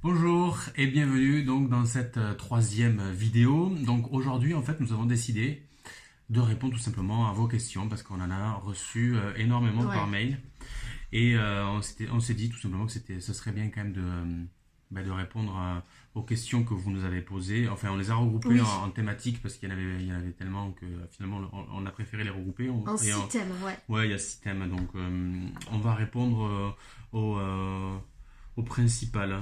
Bonjour et bienvenue donc dans cette troisième vidéo. Donc aujourd'hui en fait nous avons décidé de répondre tout simplement à vos questions parce qu'on en a reçu énormément par mail et on s'est dit tout simplement que ce serait bien quand même de répondre aux questions que vous nous avez posées. Enfin on les a regroupées en thématiques parce qu'il y en avait tellement que finalement on a préféré les regrouper. En 6 thèmes, ouais. Ouais, il y a 6 thèmes donc on va répondre au principal.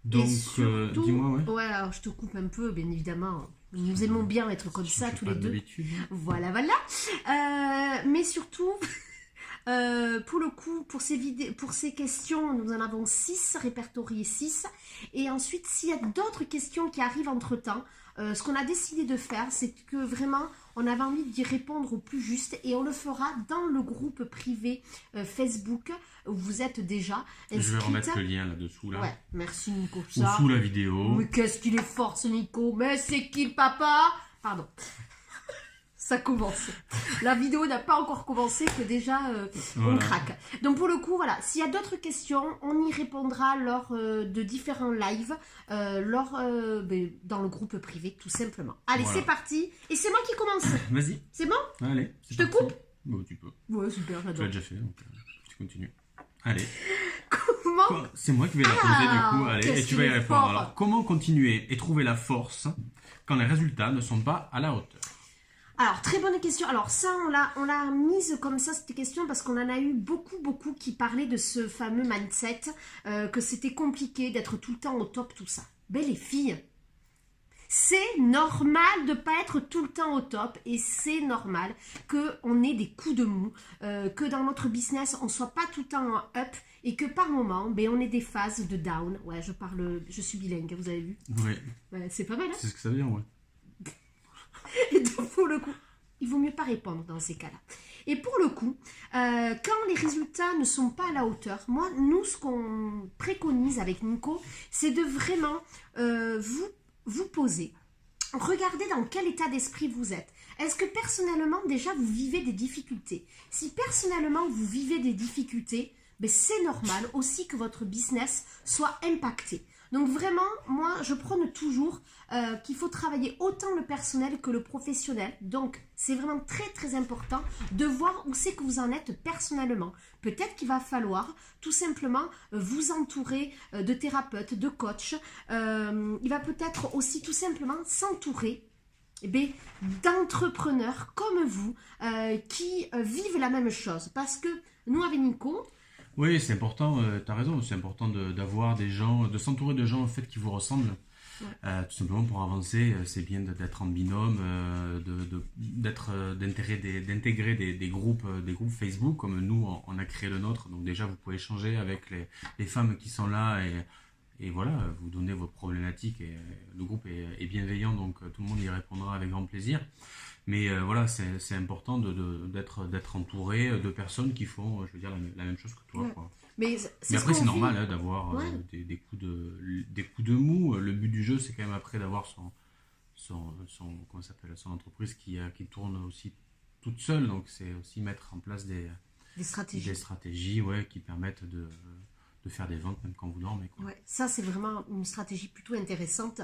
Donc, surtout, dis-moi, ouais, alors je te coupe un peu, bien évidemment. Nous aimons bien être comme ça, tous les deux. Voilà, voilà. Mais surtout, pour le coup, pour ces questions, nous en avons 6, répertoriées 6. Et ensuite, s'il y a d'autres questions qui arrivent entre-temps, ce qu'on a décidé de faire, c'est que vraiment, on avait envie d'y répondre au plus juste et on le fera dans le groupe privé Facebook où vous êtes déjà inscrite. Je vais remettre le lien là-dessous. Là. Ouais, merci Nico. Ou sous la vidéo. Mais qu'est-ce qu'il est fort ce Nico. Mais c'est qui le papa? Pardon. Ça commence. La vidéo n'a pas encore commencé que déjà on craque. Donc pour le coup, voilà, s'il y a d'autres questions, on y répondra lors de différents lives, dans le groupe privé tout simplement. Allez, c'est parti. Et c'est moi qui commence. Vas-y. C'est bon? Allez. Je te coupe? Bon, tu peux. Ouais, super, j'adore. Tu l'as déjà fait, donc tu continues. Allez. Comment? C'est moi qui vais la poser du coup. Allez, et tu vas y répondre. Alors, comment continuer et trouver la force quand les résultats ne sont pas à la hauteur? Alors, très bonne question. Alors ça, on l'a mise comme ça, cette question, parce qu'on en a eu beaucoup qui parlaient de ce fameux mindset, que c'était compliqué d'être tout le temps au top, tout ça. Ben les filles, c'est normal de ne pas être tout le temps au top et c'est normal qu'on ait des coups de mou, que dans notre business, on ne soit pas tout le temps en up et que par moment, ben, on ait des phases de down. Ouais, je suis bilingue, vous avez vu? Oui. Ouais, c'est pas mal, hein? C'est ce que ça veut dire, ouais. Et donc, pour le coup, il vaut mieux pas répondre dans ces cas-là. Et pour le coup, quand les résultats ne sont pas à la hauteur, nous, ce qu'on préconise avec Nico, c'est de vraiment vous poser. Regardez dans quel état d'esprit vous êtes. Est-ce que personnellement, déjà, vous vivez des difficultés? Si personnellement, vous vivez des difficultés, ben, c'est normal aussi que votre business soit impacté. Donc vraiment, moi, je prône toujours qu'il faut travailler autant le personnel que le professionnel. Donc, c'est vraiment très important de voir où c'est que vous en êtes personnellement. Peut-être qu'il va falloir tout simplement vous entourer de thérapeutes, de coachs. Il va peut-être aussi tout simplement s'entourer d'entrepreneurs comme vous qui vivent la même chose. Parce que nous, avec Nico... Oui, c'est important, tu as raison, c'est important d'avoir des gens, de s'entourer de gens en fait qui vous ressemblent. Ouais. Tout simplement pour avancer, c'est bien d'être en binôme, d'intégrer des groupes Facebook comme nous on a créé le nôtre. Donc déjà vous pouvez échanger avec les femmes qui sont là et voilà, vous donnez vos problématiques et le groupe est bienveillant donc tout le monde y répondra avec grand plaisir. Mais voilà, c'est important d'être entouré de personnes qui font, je veux dire, la même chose que toi. Ouais. Quoi. Mais après, c'est normal hein, d'avoir des coups de mou. Le but du jeu, c'est quand même après d'avoir son entreprise qui tourne aussi toute seule. Donc, c'est aussi mettre en place des stratégies qui permettent de faire des ventes même quand vous dormez. Quoi. Ouais, ça, c'est vraiment une stratégie plutôt intéressante.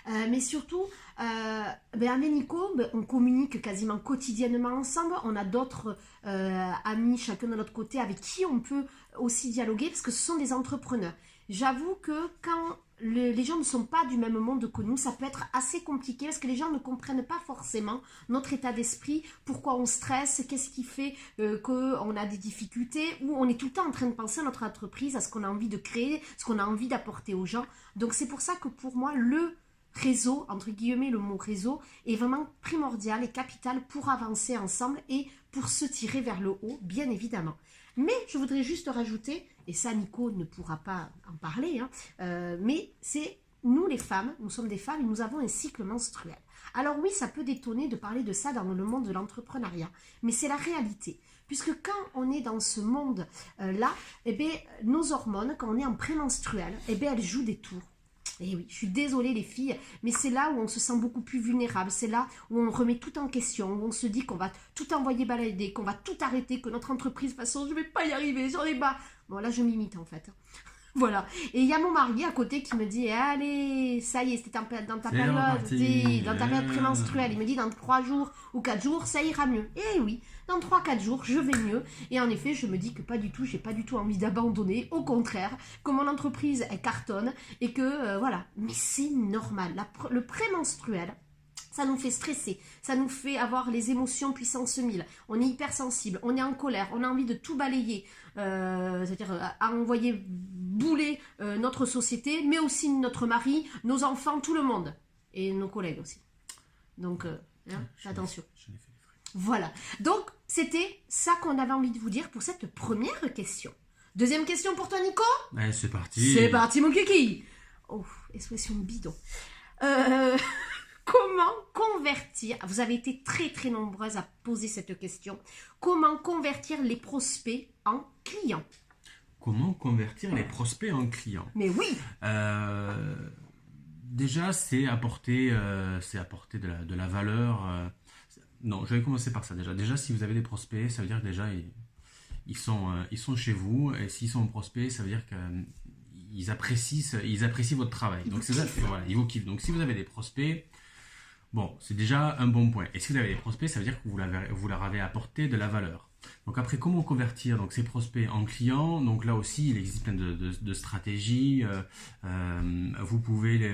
Mais surtout, avec Nico, on communique quasiment quotidiennement ensemble. On a d'autres amis, chacun de notre côté, avec qui on peut aussi dialoguer parce que ce sont des entrepreneurs. J'avoue que quand les gens ne sont pas du même monde que nous, ça peut être assez compliqué parce que les gens ne comprennent pas forcément notre état d'esprit, pourquoi on stresse, qu'est-ce qui fait qu'on a des difficultés, ou on est tout le temps en train de penser à notre entreprise, à ce qu'on a envie de créer, ce qu'on a envie d'apporter aux gens. Donc c'est pour ça que pour moi, le réseau, entre guillemets le mot réseau, est vraiment primordial et capital pour avancer ensemble et pour se tirer vers le haut, bien évidemment. Mais je voudrais juste rajouter, et ça Nico ne pourra pas en parler, mais c'est nous les femmes, nous sommes des femmes et nous avons un cycle menstruel. Alors oui, ça peut détonner de parler de ça dans le monde de l'entrepreneuriat, mais c'est la réalité. Puisque quand on est dans ce monde-là, nos hormones, quand on est en prémenstruel, elles jouent des tours. Et oui, je suis désolée les filles, mais c'est là où on se sent beaucoup plus vulnérable, c'est là où on remet tout en question, où on se dit qu'on va tout envoyer balader, qu'on va tout arrêter, que notre entreprise, de toute façon, je ne vais pas y arriver, j'en ai pas. Bon, là, je m'imite en fait. Voilà. Et il y a mon mari à côté qui me dit, allez, ça y est, c'était dans ta période prémenstruelle. Il me dit, dans 3 jours ou 4 jours, ça ira mieux. Et oui, dans 3-4 jours, je vais mieux. Et en effet, je me dis que pas du tout, j'ai pas du tout envie d'abandonner. Au contraire, que mon entreprise, elle cartonne. Et que, voilà. Mais c'est normal. Le prémenstruel, ça nous fait stresser, ça nous fait avoir les émotions puissance 1000. On est hypersensible, on est en colère, on a envie de tout balayer, c'est-à-dire à envoyer bouler notre société, mais aussi notre mari, nos enfants, tout le monde. Et nos collègues aussi. Donc, attention. Voilà. Donc, c'était ça qu'on avait envie de vous dire pour cette première question. Deuxième question pour toi, Nico ? Ouais, c'est parti. C'est parti, mon kiki. Oh, expression bidon. Comment convertir, vous avez été très très nombreuses à poser cette question, comment convertir les prospects en clients ? Comment convertir les prospects en clients ? Mais oui. Déjà, c'est apporter de la valeur. Non, je vais commencer par ça déjà. Déjà, si vous avez des prospects, ça veut dire que déjà, ils sont chez vous. Et s'ils sont prospects, ça veut dire qu'ils apprécient votre travail. Donc, c'est ça, voilà, ils vous kiffent. Donc, si vous avez des prospects, bon, c'est déjà un bon point. Et si vous avez des prospects, ça veut dire que vous leur avez apporté de la valeur. Donc après, comment convertir donc, ces prospects en clients ? Donc là aussi, il existe plein de stratégies. Vous pouvez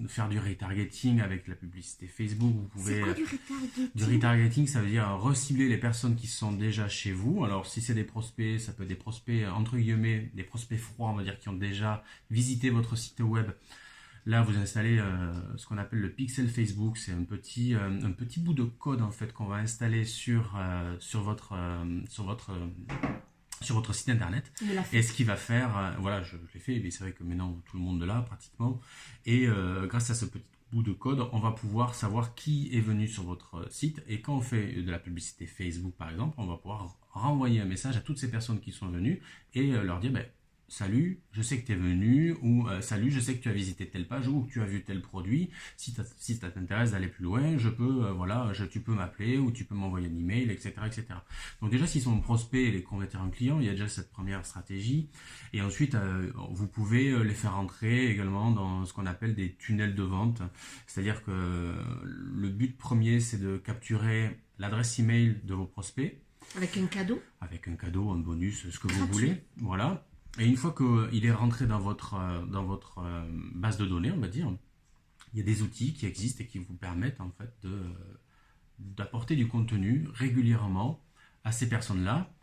faire du retargeting avec la publicité Facebook. Vous pouvez, c'est quoi du retargeting ? Du retargeting, ça veut dire recibler les personnes qui sont déjà chez vous. Alors si c'est des prospects, ça peut être des prospects entre guillemets, des prospects froids, on va dire, qui ont déjà visité votre site web. Là, vous installez ce qu'on appelle le pixel Facebook. C'est un petit bout de code en fait qu'on va installer sur votre site internet. Et ce qui va faire, voilà, je l'ai fait, mais c'est vrai que maintenant tout le monde l'a pratiquement. Et grâce à ce petit bout de code, on va pouvoir savoir qui est venu sur votre site. Et quand on fait de la publicité Facebook, par exemple, on va pouvoir renvoyer un message à toutes ces personnes qui sont venues et leur dire, salut, je sais que tu es venu, ou salut, je sais que tu as visité telle page ou que tu as vu tel produit. Si ça t'intéresse d'aller plus loin, tu peux m'appeler ou tu peux m'envoyer un email, etc., etc. Donc déjà, s'ils sont prospects et les convertir en clients, il y a déjà cette première stratégie. Et ensuite, vous pouvez les faire entrer également dans ce qu'on appelle des tunnels de vente. C'est-à-dire que le but premier, c'est de capturer l'adresse email de vos prospects. Avec un cadeau ? Avec un cadeau, un bonus, ce que vous voulez. Voilà. Et une fois qu'il est rentré dans votre base de données, on va dire, il y a des outils qui existent et qui vous permettent en fait d'apporter du contenu régulièrement à ces personnes-là.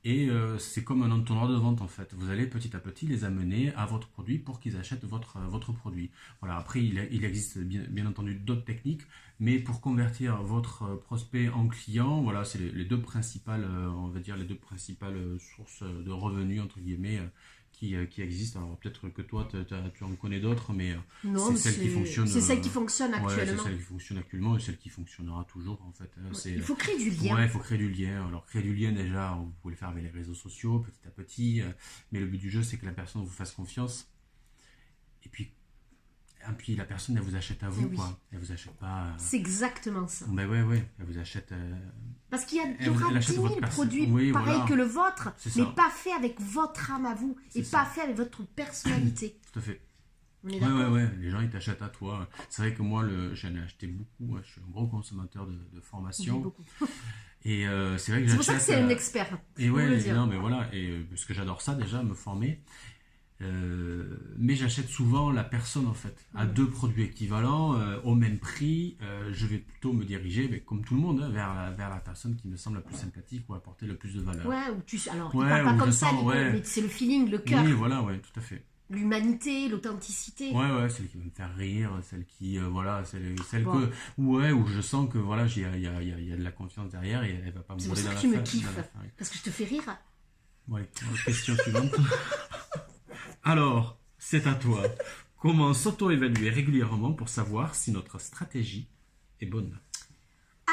Et c'est comme un entonnoir de vente en fait. Vous allez petit à petit les amener à votre produit pour qu'ils achètent votre produit. Voilà. Après, il existe bien entendu d'autres techniques, mais pour convertir votre prospect en client, voilà, c'est les deux principales, on va dire les deux principales sources de revenus entre guillemets qui existent. Alors peut-être que toi, tu en connais d'autres, mais c'est celle qui fonctionne. C'est celle qui fonctionne actuellement. Ouais, c'est celle qui fonctionne actuellement et celle qui fonctionnera toujours en fait. Il faut créer du lien. Ouais, il faut créer du lien. Alors créer du lien déjà, vous pouvez le faire avec les réseaux sociaux petit à petit, mais le but du jeu c'est que la personne vous fasse confiance. Et puis la personne elle vous achète à vous, quoi. Elle vous achète pas. C'est exactement ça. Ben ouais, elle vous achète. Parce qu'il y aura 10 000 produits pareils que le vôtre, mais pas fait avec votre âme à vous et pas fait avec votre personnalité. Tout à fait. On est d'accord ? Ouais, les gens ils t'achètent à toi. C'est vrai que moi j'en ai acheté beaucoup, je suis un gros consommateur de formation. Beaucoup. Et c'est vrai que c'est pour ça que c'est un expert. Et ouais, non mais voilà, et parce que j'adore ça déjà, me former. Mais j'achète souvent la personne en fait à deux produits équivalents au même prix. Je vais plutôt me diriger, mais comme tout le monde, vers la personne qui me semble la plus sympathique ou apporter le plus de valeur. Ouais, alors il parle pas comme ça, mais c'est le feeling, le cœur. Oui, voilà, ouais, tout à fait. L'humanité, l'authenticité. Ouais, celle qui va me faire rire, celle qui, où je sens que voilà, il y a de la confiance derrière et elle va pas me brûler dans la face. C'est pour ça que tu me kiffes, parce que je te fais rire. Ouais, question suivante. Alors, c'est à toi. Comment s'auto-évaluer régulièrement pour savoir si notre stratégie est bonne ?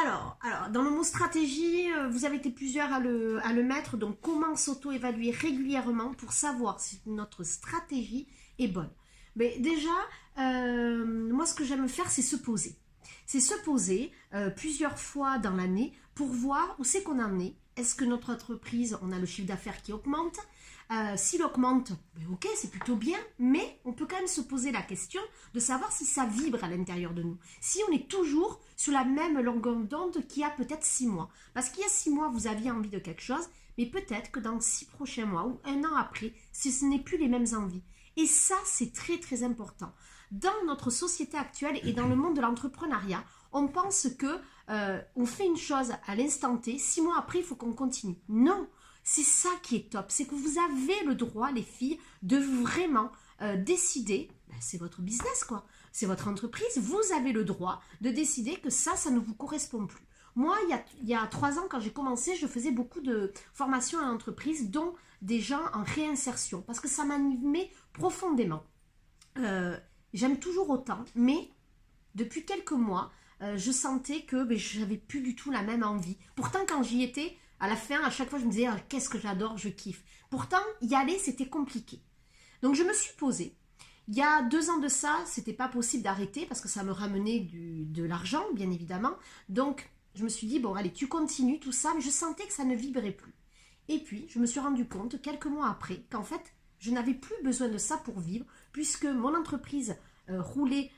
Alors, dans le mot stratégie, vous avez été plusieurs à le mettre. Donc, comment s'auto-évaluer régulièrement pour savoir si notre stratégie est bonne ? Mais déjà, moi, ce que j'aime faire, c'est se poser. C'est se poser plusieurs fois dans l'année pour voir où c'est qu'on en est. Est-ce que notre entreprise, on a le chiffre d'affaires qui augmente ? S'il augmente, ben ok, c'est plutôt bien, mais on peut quand même se poser la question de savoir si ça vibre à l'intérieur de nous. Si on est toujours sur la même longueur d'onde qu'il y a peut-être 6 mois. Parce qu'il y a 6 mois, vous aviez envie de quelque chose, mais peut-être que dans 6 prochains mois ou un an après, ce n'est plus les mêmes envies. Et ça, c'est très très important. Dans notre société actuelle et dans le monde de l'entrepreneuriat, on pense que on fait une chose à l'instant T, 6 mois après, il faut qu'on continue. Non, c'est ça qui est top. C'est que vous avez le droit, les filles, de vraiment décider, c'est votre business quoi, c'est votre entreprise, vous avez le droit de décider que ça ne vous correspond plus. Moi, il y a 3 ans, quand j'ai commencé, je faisais beaucoup de formations à l'entreprise, dont des gens en réinsertion, parce que ça m'animait profondément. J'aime toujours autant, mais depuis quelques mois, je sentais que je n'avais plus du tout la même envie. Pourtant, quand j'y étais, à la fin, à chaque fois, je me disais « qu'est-ce que j'adore, je kiffe ». Pourtant, y aller, c'était compliqué. Donc, je me suis posée. Il y a 2 ans de ça, c'était pas possible d'arrêter parce que ça me ramenait de l'argent, bien évidemment. Donc, je me suis dit « bon, allez, tu continues tout ça », mais je sentais que ça ne vibrait plus. Et puis, je me suis rendu compte, quelques mois après, qu'en fait, je n'avais plus besoin de ça pour vivre, puisque mon entreprise roulait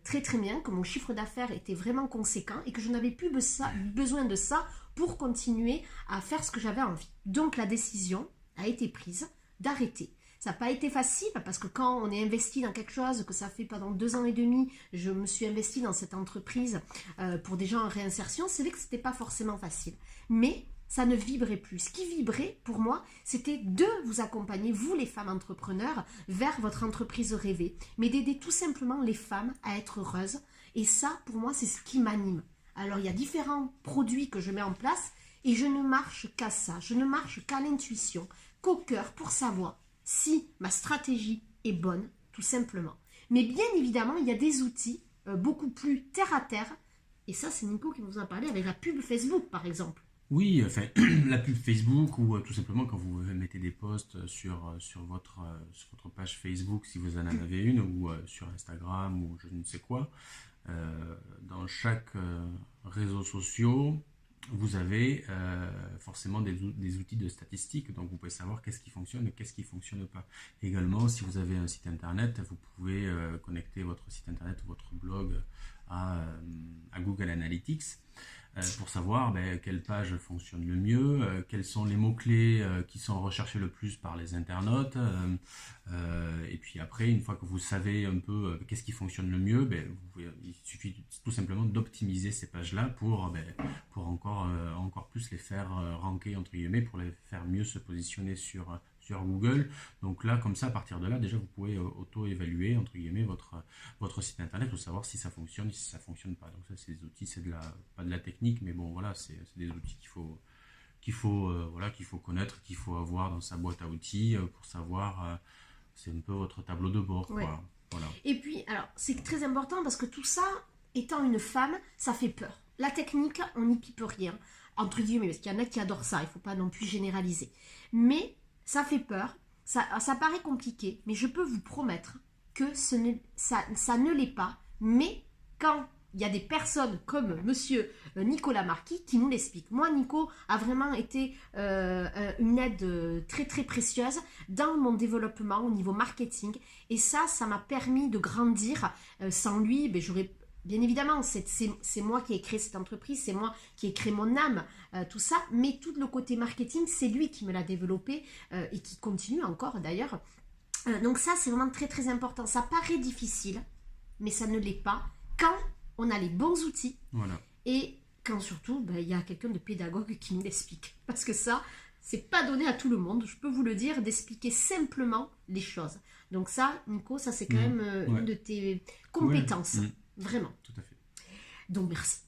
très très bien, que mon chiffre d'affaires était vraiment conséquent et que je n'avais plus besoin de ça pour continuer à faire ce que j'avais envie. Donc la décision a été prise d'arrêter. Ça n'a pas été facile parce que quand on est investi dans quelque chose, que ça fait pendant 2 ans et demi, je me suis investie dans cette entreprise pour des gens en réinsertion, c'est vrai que ce n'était pas forcément facile. Mais ça ne vibrait plus. Ce qui vibrait pour moi, c'était de vous accompagner, vous les femmes entrepreneurs, vers votre entreprise rêvée. Mais d'aider tout simplement les femmes à être heureuses. Et ça, pour moi, c'est ce qui m'anime. Alors, il y a différents produits que je mets en place et je ne marche qu'à ça. Je ne marche qu'à l'intuition, qu'au cœur pour savoir si ma stratégie est bonne, tout simplement. Mais bien évidemment, il y a des outils beaucoup plus terre à terre. Et ça, c'est Nico qui vous en a parlé avec la pub Facebook, par exemple. Oui, enfin, la pub Facebook ou tout simplement quand vous mettez des posts sur votre page Facebook, si vous en avez une, ou sur Instagram ou je ne sais quoi, dans chaque réseau social, vous avez forcément des outils de statistiques, donc vous pouvez savoir qu'est-ce qui fonctionne et qu'est-ce qui ne fonctionne pas. Également, si vous avez un site internet, vous pouvez connecter votre site internet ou votre blog à Google Analytics pour savoir quelle page fonctionne le mieux, quels sont les mots-clés qui sont recherchés le plus par les internautes, et puis après, une fois que vous savez un peu qu'est-ce qui fonctionne le mieux, il suffit tout simplement d'optimiser ces pages-là pour encore plus les faire ranker, entre guillemets, pour les faire mieux se positionner sur Google. Donc là, comme ça, à partir de là, déjà, vous pouvez auto-évaluer, entre guillemets, votre site internet pour savoir si ça fonctionne et si ça fonctionne pas. Donc ça, c'est des outils, c'est pas de la technique, mais bon, voilà, c'est des outils qu'il faut connaître, qu'il faut avoir dans sa boîte à outils pour savoir, c'est un peu votre tableau de bord, ouais. quoi. Voilà. Et puis, alors, c'est très important parce que tout ça, étant une femme, ça fait peur. La technique, on n'y pipe rien, entre guillemets, parce qu'il y en a qui adorent ça, il ne faut pas non plus généraliser. Mais ça fait peur, ça paraît compliqué, mais je peux vous promettre que ça ne l'est pas. Mais quand il y a des personnes comme monsieur Nicolas Marquis qui nous l'expliquent. Moi, Nico a vraiment été une aide très très précieuse dans mon développement au niveau marketing. Et ça m'a permis de grandir. Sans lui, j'aurais... Bien évidemment, c'est moi qui ai créé cette entreprise, c'est moi qui ai créé mon âme, tout ça. Mais tout le côté marketing, c'est lui qui me l'a développé et qui continue encore d'ailleurs. Donc ça, c'est vraiment très très important. Ça paraît difficile, mais ça ne l'est pas quand on a les bons outils. Voilà. Et quand surtout, il y a quelqu'un de pédagogue qui nous l'explique. Parce que ça, c'est pas donné à tout le monde, je peux vous le dire, d'expliquer simplement les choses. Donc ça, Nico, ça c'est quand même une de tes compétences. Vraiment. Tout à fait. Donc merci.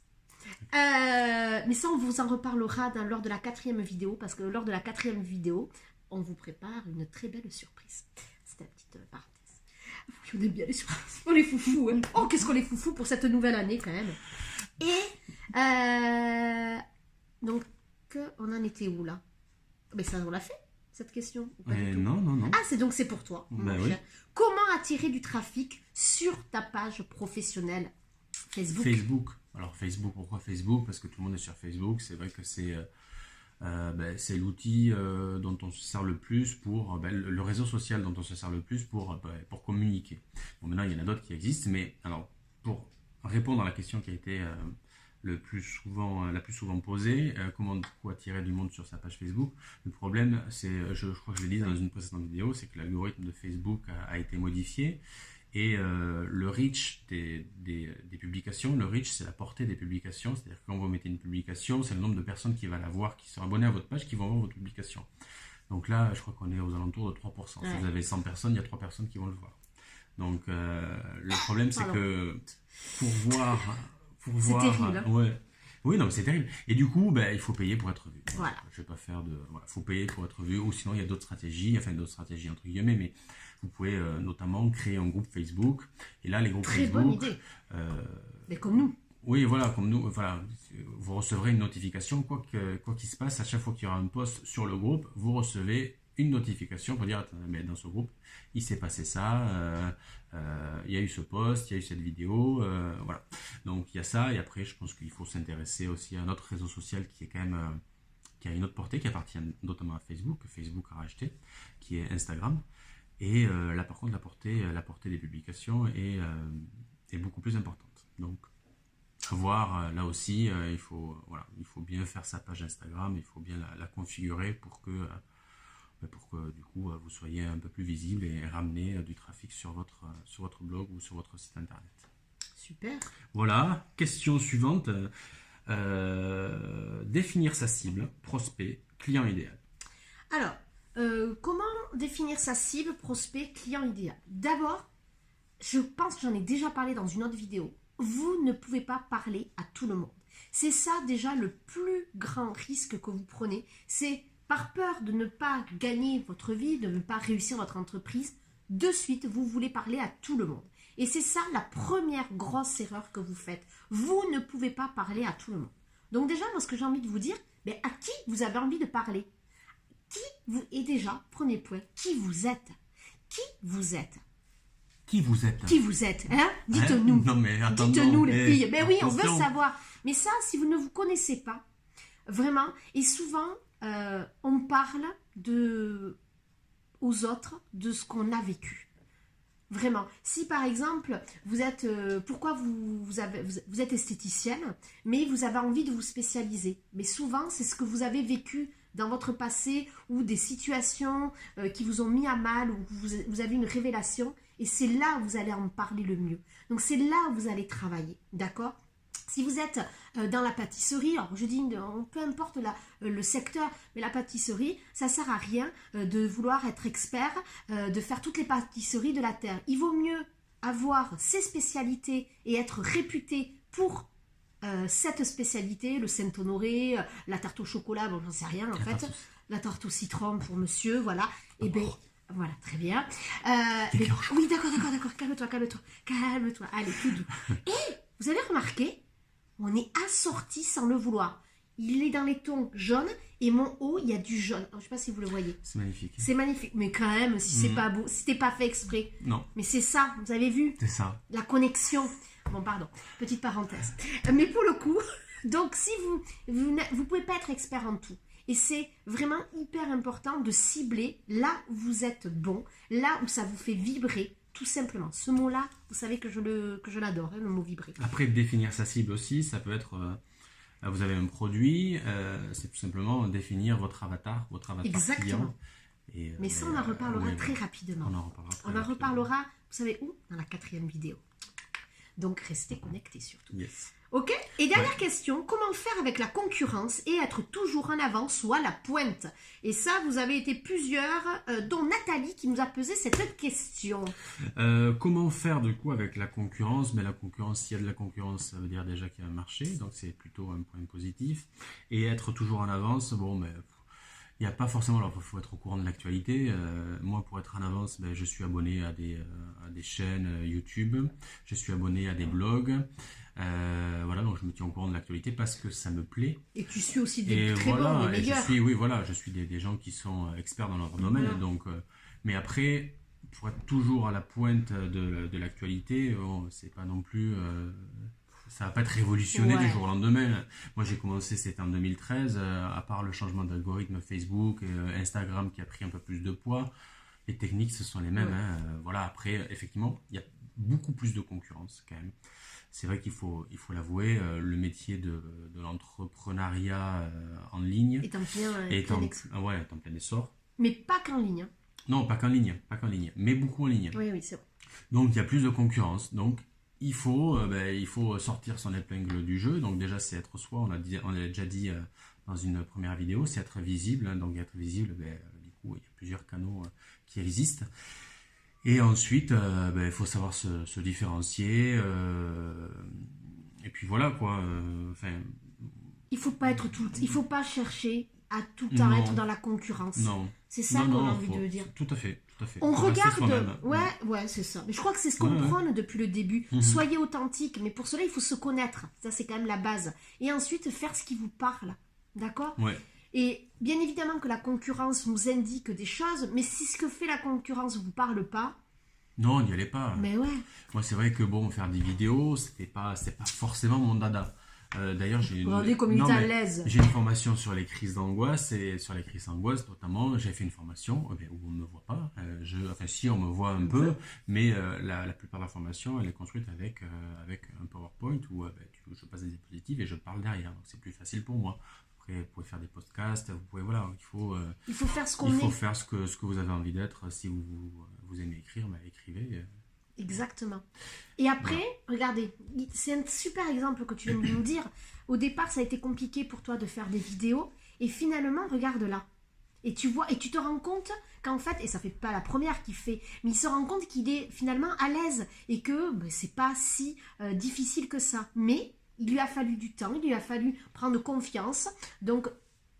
Mais ça, on vous en reparlera lors de la 4e vidéo, parce que lors de la 4e vidéo, on vous prépare une très belle surprise. C'était la petite parenthèse. On aime bien les surprises. On est foufou. Hein. Oh, qu'est-ce qu'on est foufou pour cette nouvelle année quand même. Et donc, on en était où là? Mais ça, on l'a fait, cette question. Non. Ah, c'est pour toi, mon cher. Comment attirer du trafic sur ta page professionnelle Facebook? Alors Facebook, pourquoi Facebook? Parce que tout le monde est sur Facebook. C'est vrai que c'est c'est l'outil dont on se sert le plus pour le réseau social dont on se sert le plus pour communiquer. Bon, maintenant, il y en a d'autres qui existent, mais alors pour répondre à la question qui a été la plus souvent posée, comment du coup attirer du monde sur sa page Facebook. Le problème, c'est, je crois que je l'ai dit dans une précédente vidéo, c'est que l'algorithme de Facebook a été modifié. Et le reach des publications, le reach c'est la portée des publications, c'est-à-dire que quand vous mettez une publication, c'est le nombre de personnes qui va la voir, qui sont abonnées à votre page, qui vont voir votre publication. Donc là, je crois qu'on est aux alentours de 3%. Ouais. Si vous avez 100 personnes, il y a 3 personnes qui vont le voir. Donc le problème c'est que pour voir... C'est terrible. Hein. Ouais. Oui, non, mais c'est terrible. Et du coup, il faut payer pour être vu. Voilà. Je vais pas faire de... Voilà, faut payer pour être vu, ou sinon il y a d'autres stratégies entre guillemets, mais vous pouvez notamment créer un groupe Facebook. Et là, les groupes Très Facebook... bonne idée. Mais comme nous. Oui, voilà, comme nous, voilà, vous recevrez une notification, quoi qu'il se passe, à chaque fois qu'il y aura un post sur le groupe, vous recevez une notification pour dire, mais dans ce groupe, il s'est passé ça, il y a eu ce post, il y a eu cette vidéo, voilà. Donc il y a ça, et après je pense qu'il faut s'intéresser aussi à un autre réseau social qui est quand même, qui a une autre portée, qui appartient notamment à Facebook, que Facebook a racheté, qui est Instagram. Et là par contre la portée des publications est beaucoup plus importante. Donc voir là aussi, il faut bien faire sa page Instagram, il faut bien la configurer pour que du coup vous soyez un peu plus visible et ramener du trafic sur votre blog ou sur votre site internet. Super. Voilà, question suivante. Définir sa cible, prospect, client idéal. Alors, comment définir sa cible, prospect, client idéal? D'abord, je pense que j'en ai déjà parlé dans une autre vidéo. Vous ne pouvez pas parler à tout le monde. C'est ça déjà le plus grand risque que vous prenez. C'est par peur de ne pas gagner votre vie, de ne pas réussir votre entreprise, de suite, vous voulez parler à tout le monde. Et c'est ça la première grosse erreur que vous faites. Vous ne pouvez pas parler à tout le monde. Donc déjà, moi, ce que j'ai envie de vous dire, à qui vous avez envie de parler? Et déjà, premier point, qui vous êtes? Qui vous êtes? Qui vous êtes? Qui vous êtes, hein? Dites-nous. Non, mais attends, dites-nous, les filles. Mais oui, on veut attention. savoir. Mais ça, si vous ne vous connaissez pas, vraiment, et souvent, on parle aux autres de ce qu'on a vécu. Vraiment. Si par exemple, vous êtes, pourquoi vous êtes esthéticienne, mais vous avez envie de vous spécialiser. Mais souvent, c'est ce que vous avez vécu dans votre passé ou des situations qui vous ont mis à mal ou vous avez une révélation. Et c'est là où vous allez en parler le mieux. Donc c'est là où vous allez travailler. D'accord ? Si vous êtes dans la pâtisserie, alors je dis peu importe le secteur, mais la pâtisserie, ça ne sert à rien de vouloir être expert, de faire toutes les pâtisseries de la terre. Il vaut mieux avoir ses spécialités et être réputé pour cette spécialité, le Saint-Honoré, la tarte au chocolat, bon j'en sais rien en fait, la tarte au citron pour monsieur, voilà, et bien... Voilà, très bien. Oui, d'accord, calme-toi. Allez, tout doux. Et vous avez remarqué, on est assorti sans le vouloir. Il est dans les tons jaunes et mon haut, il y a du jaune. Alors, je ne sais pas si vous le voyez. C'est magnifique. C'est magnifique, mais quand même, si c'est pas beau, si c'était pas fait exprès. Non. Mais c'est ça, vous avez vu? C'est ça. La connexion. Bon, pardon, petite parenthèse. Mais pour le coup, donc si vous pouvez pas être expert en tout. Et c'est vraiment hyper important de cibler là où vous êtes bon, là où ça vous fait vibrer, tout simplement. Ce mot-là, vous savez que je l'adore, hein, le mot vibrer. Après, définir sa cible aussi, ça peut être... vous avez un produit, c'est tout simplement définir votre avatar Exactement. client. Mais ça, on en reparlera très rapidement. On en reparlera. Vous savez où? Dans la 4e vidéo. Donc, restez connectés surtout. Yes. Ok. Et dernière question, comment faire avec la concurrence et être toujours en avance ou à la pointe? Et ça, vous avez été plusieurs, dont Nathalie qui nous a posé cette question. Comment faire du coup avec la concurrence? Mais la concurrence, s'il y a de la concurrence, ça veut dire déjà qu'il y a un marché, donc c'est plutôt un point positif. Et être toujours en avance, bon, mais il n'y a pas forcément, alors il faut être au courant de l'actualité. Moi, pour être en avance, je suis abonné à des chaînes YouTube, je suis abonné à des blogs. Voilà, donc je me tiens au courant de l'actualité parce que ça me plaît. Et tu suis aussi des très bons, des meilleurs. Je suis des gens qui sont experts dans leur domaine. Voilà. Donc, mais après, pour être toujours à la pointe de l'actualité, c'est pas non plus ça va pas être révolutionné du jour au lendemain. Moi, j'ai commencé, c'était en 2013, à part le changement d'algorithme Facebook et Instagram qui a pris un peu plus de poids, les techniques, ce sont les mêmes. Hein. Voilà, après, effectivement, il y a beaucoup plus de concurrence quand même. C'est vrai qu'il faut l'avouer, le métier de l'entrepreneuriat en ligne est en plein essor. Mais pas qu'en ligne. Hein. Non, pas qu'en ligne, mais beaucoup en ligne. Oui, c'est vrai. Donc, il y a plus de concurrence. Donc, il faut sortir son épingle du jeu. Donc, déjà, c'est être soi. On l'a déjà dit dans une première vidéo, c'est être visible. Hein. Donc, être visible, du coup, il y a plusieurs canaux qui existent. Et ensuite, il faut savoir se différencier. Et puis voilà, quoi. Il faut pas il faut pas chercher à tout le temps être dans la concurrence. Non. C'est ça qu'on a envie de dire. Tout à fait. On regarde. Ouais, c'est ça. Mais je crois que c'est ce qu'on prône depuis le début. Soyez authentique, mais pour cela, il faut se connaître. Ça, c'est quand même la base. Et ensuite, faire ce qui vous parle. D'accord ? Ouais. Et bien évidemment que la concurrence nous indique des choses, mais si ce que fait la concurrence ne vous parle pas... Non, n'y allez pas. Mais ouais. Moi, c'est vrai que faire des vidéos, c'est pas forcément mon dada. D'ailleurs, j'ai une formation sur les crises d'angoisse, et sur les crises d'angoisse notamment, j'ai fait une formation où on ne me voit pas. Si, on me voit un peu, mais la plupart de la formation, elle est construite avec un PowerPoint où je passe des diapositives et je parle derrière. Donc, c'est plus facile pour moi. Après, vous pouvez faire des podcasts, vous pouvez, il faut faire ce qu'on est. Il faut faire ce que vous avez envie d'être. Si vous aimez écrire, écrivez. Exactement. Et après, regardez, c'est un super exemple que tu viens de nous dire. Au départ, ça a été compliqué pour toi de faire des vidéos. Et finalement, regarde là. Et tu vois, et tu te rends compte qu'en fait, et ça fait pas la première qui fait, mais il se rend compte qu'il est finalement à l'aise. Et que c'est pas si difficile que ça. Mais il lui a fallu du temps, il lui a fallu prendre confiance. Donc,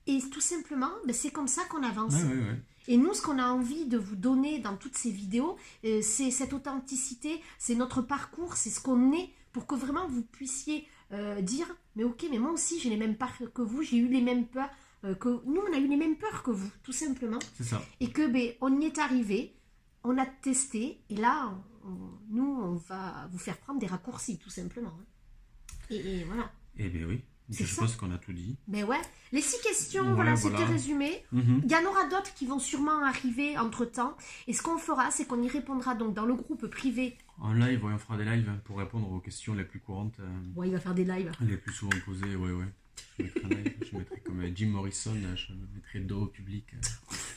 et tout simplement, c'est comme ça qu'on avance. Ouais. Et nous, ce qu'on a envie de vous donner dans toutes ces vidéos, c'est cette authenticité, c'est notre parcours, c'est ce qu'on est, pour que vraiment vous puissiez dire, mais ok, mais moi aussi j'ai les mêmes peurs que vous, j'ai eu les mêmes peurs que nous, on a eu les mêmes peurs que vous, tout simplement. C'est ça. Et que on y est arrivé, on a testé, et là, on va vous faire prendre des raccourcis, tout simplement. Et voilà. Eh bien oui. Je pense qu'on a tout dit. Mais ouais, les 6 questions, c'était résumé. Il y en aura d'autres qui vont sûrement arriver entre-temps. Et ce qu'on fera, c'est qu'on y répondra donc dans le groupe privé. En live, on fera des lives pour répondre aux questions les plus courantes. Ouais, il va faire des lives. Les plus souvent posées, ouais. Je mettrai comme Jim Morrison, je mettrai dos au public,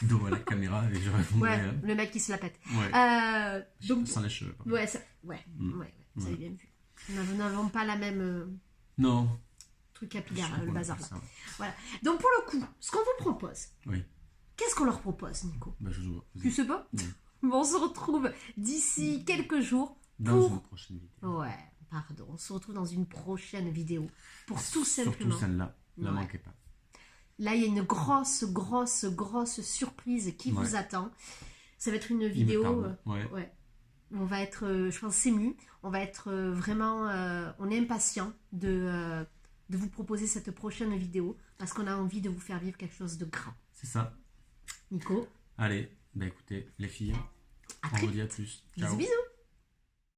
dos à la caméra et je répondrai. Ouais, le mec qui se la pète. Ouais. Donc, sans les cheveux. Ouais, ça avez bien vu. Nous n'avons pas la même... Non. Truc capillaire, le bazar là. Voilà. Donc pour le coup, ce qu'on vous propose, qu'est-ce qu'on leur propose, Nico? Je vois. Tu sais pas? Bon, on se retrouve d'ici quelques jours dans une prochaine vidéo. Ouais, pardon. On se retrouve dans une prochaine vidéo pour tout simplement. Surtout celle-là, ne manquez pas. Là, il y a une grosse surprise qui vous attend. Ça va être une vidéo. Ouais. On va être, je pense, ému. On va être vraiment, on est impatient de vous proposer cette prochaine vidéo parce qu'on a envie de vous faire vivre quelque chose de grand. C'est ça. Nico. Allez, écoutez, les filles, on vous dit à plus. Ciao. Bisous.